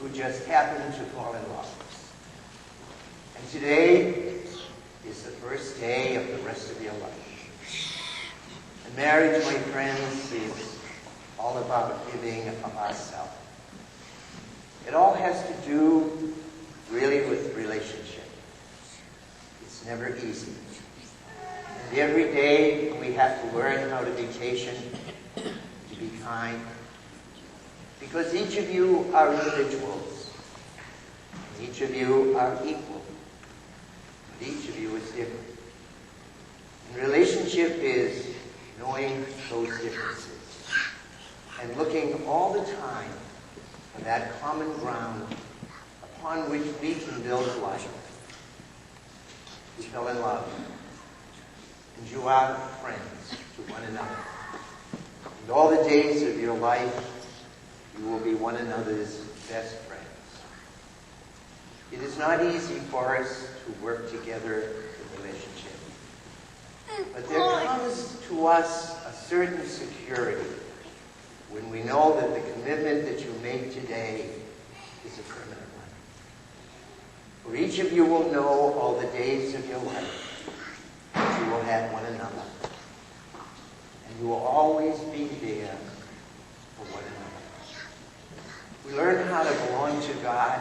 who just happened to fall in love. And today is the first day of the rest of your life. And marriage, my friends, is all about giving of ourselves. It all has to do really with relationship. It's never easy. And every day we have to learn how to be patient, to be kind, because each of you are individuals. Each of you are equal. But each of you is different. And relationship is knowing those differences and looking all the time for that common ground upon which we can build life. You fell in love, and you are friends to one another. And all the days of your life, you will be one another's best friends. It is not easy for us to work together in relationship. But there comes to us a certain security when we know that the commitment that you make today is a permanent one. For each of you will know all the days of your life that you will have one another. And you will always be there for one another. We learn how to belong to God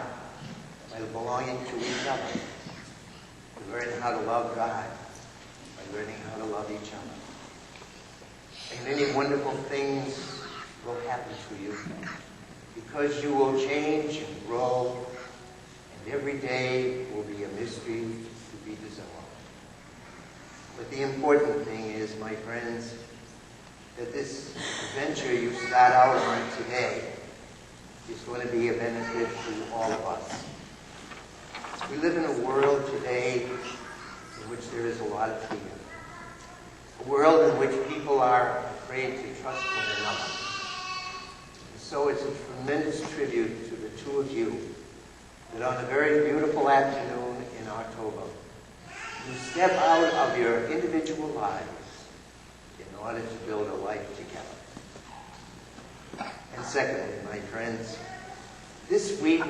by belonging to each other. We learn how to love God by learning how to love each other. And many wonderful things will happen to you because you will change and grow, and every day will be a mystery to be dissolved. But the important thing is, my friends, that this adventure you start out on today is going to be a benefit to all of us. We live in a world today in which there is a lot of fear. A world in which people are afraid to trust one another. And so it's a tremendous tribute to the two of you that on a very beautiful afternoon in October, you step out of your individual lives in order to build a life together. And secondly, my friends, this week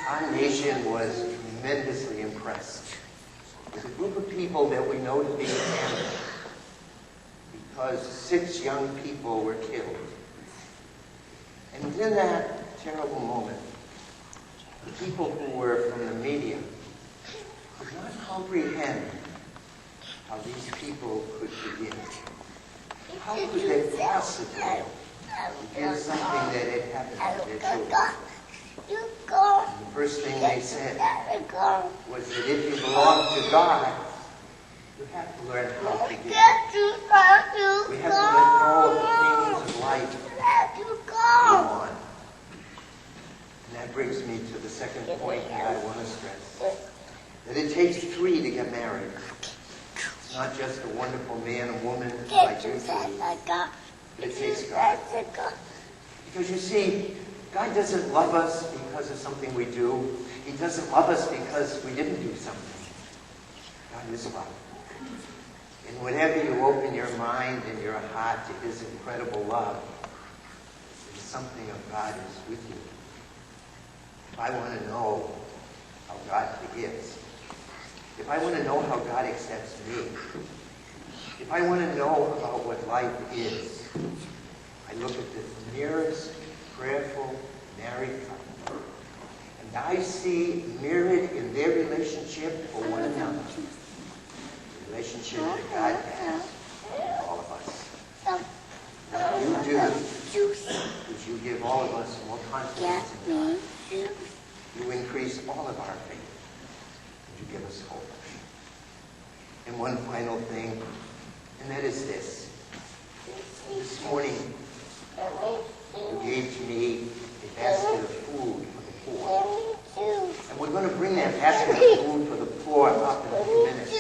our nation was tremendously impressed with a group of people that we know to be Canada, because 6 young people were killed. And in that terrible moment, the people who were from the media could not comprehend how these people could forgive. How could they possibly forgive something that had happened to their children? And the first thing they said was that if you belong to God, you have to learn how to forgive. We have to let go of the things of life and move on. And that brings me to the second point that I want to stress. That it takes 3 to get married. It's not just a wonderful man and woman like you two, but it takes God. Because you see, God doesn't love us because of something we do. He doesn't love us because we didn't do something. God is love. And whenever you open your mind and your heart to His incredible love, there's something of God is with you. If I want to know how God forgives, if I want to know how God accepts me, if I want to know about what life is, I look at the nearest prayerful married couple, and I see mirrored in their relationship for one another, the relationship that God has with all of us. What you do is you give all of us more confidence in God. You increase all of our faith, and you give us hope. And one final thing, and that is this. This morning, you gave to me a basket of food for the poor. And we're going to bring that basket of food for the poor up in a few minutes.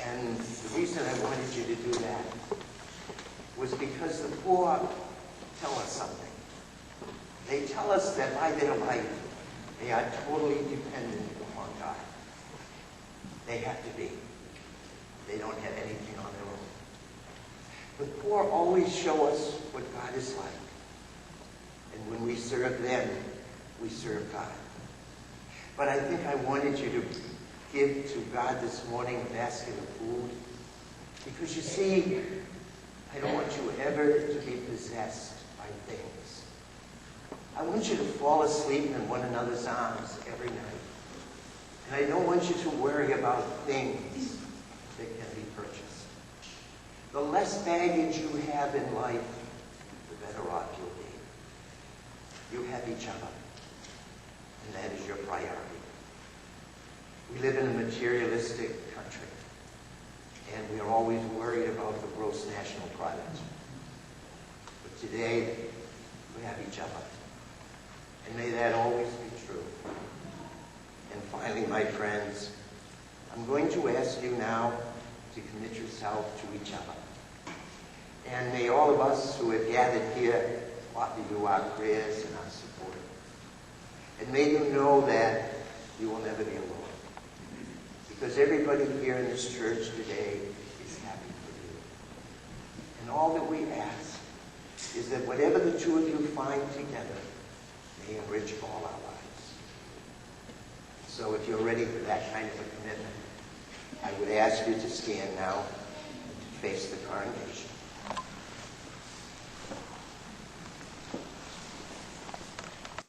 And the reason I wanted you to do that was because the poor tell us something. They tell us that by their life, they are totally dependent upon God. They have to be. They don't have anything on their own. The poor always show us what God is like. And when we serve them, we serve God. But I think I wanted you to give to God this morning a basket of food. Because you see, I don't want you ever to be possessed by things. I want you to fall asleep in one another's arms every night. And I don't want you to worry about things that can be purchased. The less baggage you have in life, the better off you'll be. You have each other. And that is your priority. We live in a materialistic country. And we are always worried about the gross national product. But today, we have each other. And may that always be true. And finally, my friends, I'm going to ask you now to commit yourself to each other. And may all of us who have gathered here offer you our prayers and our support. And may you know that you will never be alone. Because everybody here in this church today is happy for you. And all that we ask is that whatever the two of you find together may enrich all our lives. So if you're ready for that kind of a commitment, I would ask you to stand now and to face the congregation.